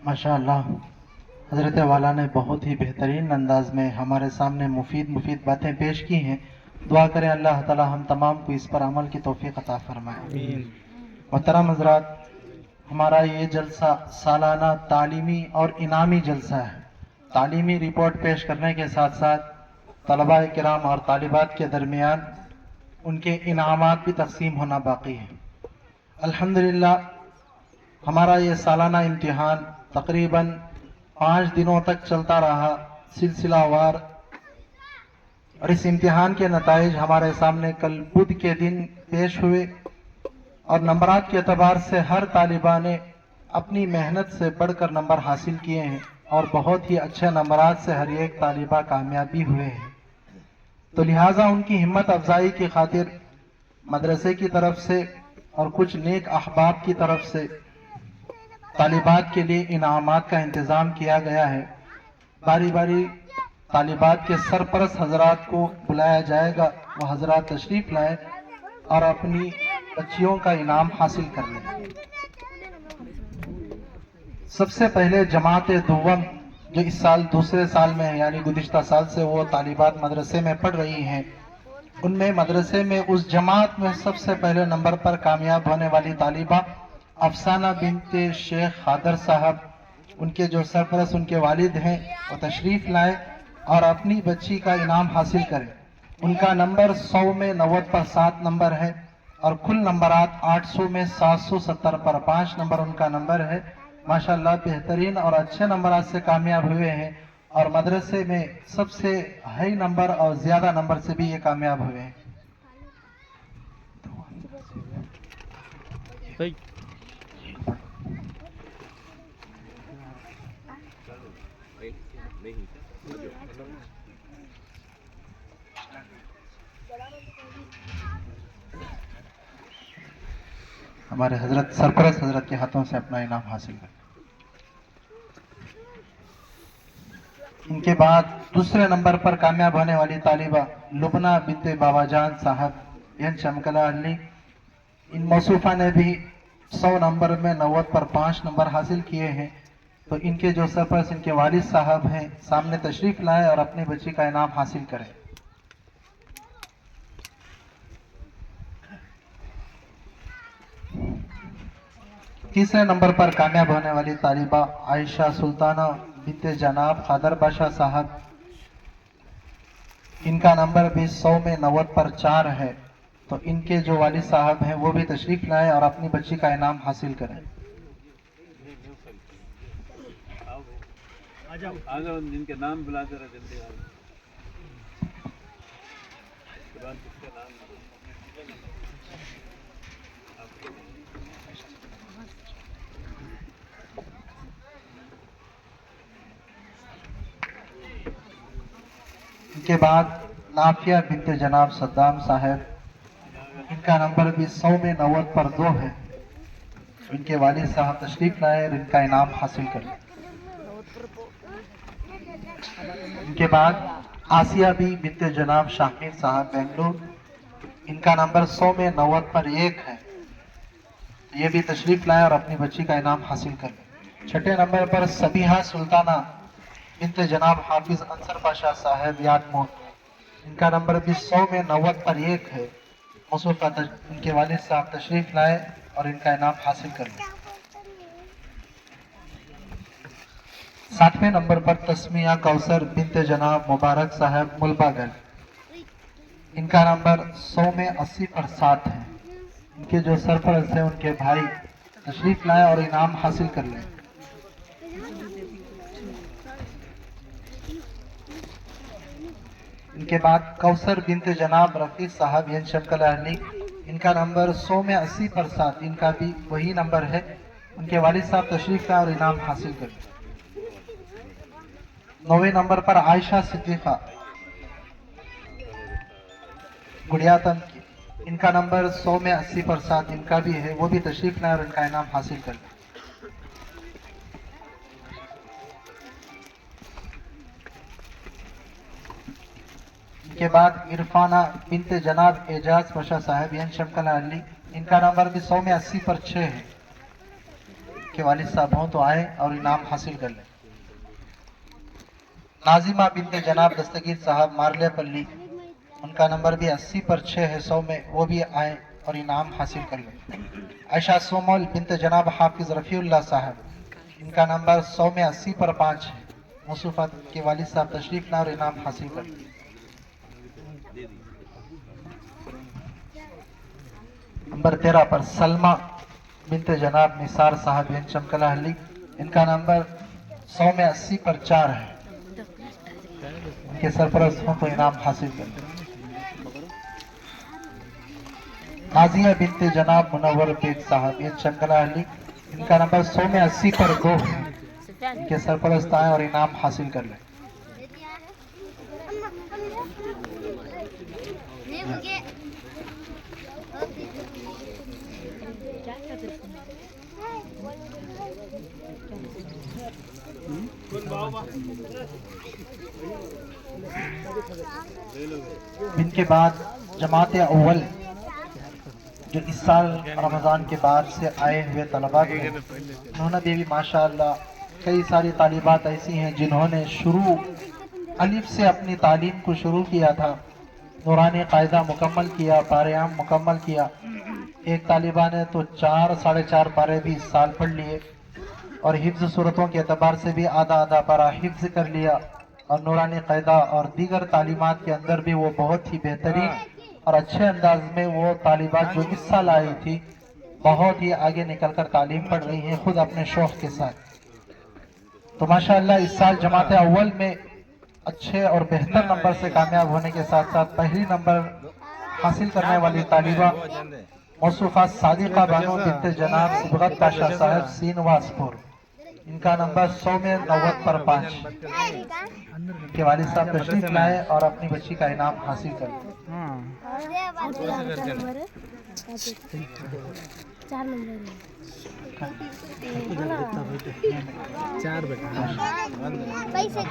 माशाअल्लाह हज़रत वाला ने बहुत ही बेहतरीन अंदाज में हमारे सामने मुफीद बातें पेश की हैं। दुआ करें अल्लाह ताला हम तमाम को इस पर अमल की तौफीक अता फरमाए। मोहतरम हज़रात, हमारा ये जलसा सालाना तालीमी और इनामी जलसा है। तालीमी रिपोर्ट पेश करने के साथ साथ तलबा किराम और तालिबात के दरमियान उनके इनामात भी तकसीम होना बाकी है। अल्हम्दुलिल्लाह हमारा ये सालाना इम्तिहान तकरीबन 5 दिनों तक चलता रहा सिलसिलावार, और इस इम्तिहान के नताइज हमारे सामने कल बुध के दिन पेश हुए और नंबरात के एतबार से हर तालिबा ने अपनी मेहनत से बढ़कर नंबर हासिल किए हैं और बहुत ही अच्छे नंबरात से हर एक तालिबा कामयाबी हुए हैं। तो लिहाजा उनकी हिम्मत अफजाई की खातिर मदरसे की तरफ से और कुछ नेक अहबाब की तरफ से तालिबात के लिए इनामात का इंतज़ाम किया गया है। बारी बारी तालिबात के सरपरस्त हजरात को बुलाया जाएगा, वो हजरात तशरीफ लाए और अपनी बच्चियों का इनाम हासिल कर लें। सबसे पहले जमात दुव्वम जो इस साल दूसरे साल में है, यानी गुज़िश्ता साल से वो तालिबात मदरसे में पढ़ रही हैं, उनमें मदरसे में उस जमात में सबसे पहले नंबर पर कामयाब होने वाली तालिबा अफसाना बिनते शेख खादर साहब, उनके जो सरपरस्त उनके वालिद हैं, वो तशरीफ लाए और अपनी बच्ची का इनाम हासिल करें। उनका नंबर 100 में 90 पर 7 नंबर है और कुल नंबरात 800 में 770 पर 5 नंबर उनका नंबर है। माशाअल्लाह बेहतरीन और अच्छे नंबरात से कामयाब हुए हैं और मदरसे में सबसे हाई नंबर और ज्यादा नंबर से भी ये कामयाब हुए हैं। हमारे हजरत सरपरस्त हजरत के हाथों से अपना इनाम हासिल कर। इनके बाद दूसरे नंबर पर कामयाब होने वाली तालिबा लुबना बिनते बाबाजान साहब एन चमकला अली, इन मौसूफा ने भी 100 नंबर में 90 पर 5 नंबर हासिल किए हैं। तो इनके जो सरपरस्त इनके वालिद साहब हैं सामने तशरीफ लाए और अपनी बच्ची का इनाम हासिल करें। तीसरे नंबर पर कामयाब होने वाली तालिबा आयशा सुल्ताना बिनते जनाब खादर बाशा साहब, इनका नंबर भी 100 में 90 पर 4 है। तो इनके जो वालिद साहब हैं वो भी तशरीफ लाए और अपनी बच्ची का इनाम हासिल करें। आ जाओ जिनके नाम बुला जरा जल्दी आ इनके बाद नाफिया बिनते जनाब सद्दाम साहब, इनका नंबर भी 100 में 90 पर 2 है। इनके वालिद साहब तशरीफ लाए और इनका इनाम हासिल करें। इनके बाद आसिया भी बिनते जनाब शाहिद साहब बेंगलुरु, इनका नंबर 100 में 90 पर 1 है। ये भी तशरीफ लाए और अपनी बच्ची का इनाम हासिल करें। छठे नंबर पर सबीहा सुल्ताना बिनते जनाब हाफिज अंसर पाशा साहब यादमोह, इनका नंबर भी 100 में 90 पर 1 है। मौसूफा इनके वालिद साहब तशरीफ लाए और इनका इनाम हासिल कर लें। 7वें नंबर पर तस्मिया कौसर बिनते जनाब मुबारक साहब मुलबागल, इनका नंबर 100 में 80 पर 7 है। इनके जो सरपरस्त हैं उनके भाई तशरीफ लाए और इनाम हासिल कर लें। इनके बाद कौसर बिनते जनाब रफीक साहब यन शमकल अहली, इनका नंबर 100 में 80 पर 7, इनका भी वही नंबर है। उनके वालिद साहब तशरीफ लाए और इनाम हासिल कर लें। 9वें नंबर पर आयशा सिद्दीका गुड़ियातन की, इनका नंबर 100 में 80 पर 7, इनका भी है, वो भी तशरीफ लाए और इनका इनाम हासिल कर लें। के बाद इरफाना बिनते जनाब एजाज पाशा साहब यन शमकला अली, इनका नंबर भी 100 में 80 पर 6 है। کے والد صاحب ہوں تو آئے اور انعام حاصل کر لیں. ناظمہ بنت جناب دستگیر صاحب مارلے پلی، ان کا نمبر بھی 80 پر 6 ہے 100 میں، وہ بھی آئیں اور انعام حاصل کر لیں. عائشہ سومول بنت جناب حافظ رفیع اللہ صاحب، ان کا نمبر 100 میں 80 پر 5 ہے. مصطفیٰ کے والد صاحب تشریف لائیں اور انعام حاصل کر لیں. نمبر 13 پر سلمہ بنت جناب نثار صاحب چمکلہ حلی، ان کا نمبر 100 میں 80 پر 4 ہے. ان کے سرپرست ہوں تو انعام حاصل کر لیں. نازیہ بنت جناب منور بیگ صاحب چمکلہ حلی، ان کا نمبر 100 میں 80 پر 2 ہے. ان کے سرپرست آئیں اور انعام حاصل کر لیں. ان کے بعد جماعت اول جو اس سال رمضان کے بعد سے آئے ہوئے طلبات ہیں، انہوں نے بھی ماشاءاللہ کئی ساری طالبات ایسی ہیں جنہوں نے شروع الف سے اپنی تعلیم کو شروع کیا تھا. نورانی قاعدہ مکمل کیا، پارے عام مکمل کیا. ایک طالبہ نے تو 4 ساڑھے 4 پارے بھی اس سال پڑھ لیے اور حفظ صورتوں کے اعتبار سے بھی آدھا پارہ حفظ کر لیا. اور نورانی قاعدہ اور دیگر تعلیمات کے اندر بھی وہ بہت ہی بہترین اور اچھے انداز میں وہ طالبات جو اس سال آئی تھی بہت ہی آگے نکل کر تعلیم پڑھ رہی ہیں خود اپنے شوق کے ساتھ. تو ماشاءاللہ اس سال جماعت اول میں اچھے اور بہتر نمبر سے کامیاب ہونے کے ساتھ ساتھ پہلی نمبر حاصل کرنے والی طالبہ مصطفیٰ صادقہ بانو بنت جناب صبغت پاشا صاحب سین واسپور، ان کا نمبر 100 میں 90 پر 5. ان کے والد صاحب تشریف لائے اور اپنی بچی کا انعام حاصل کر لیں. پیسے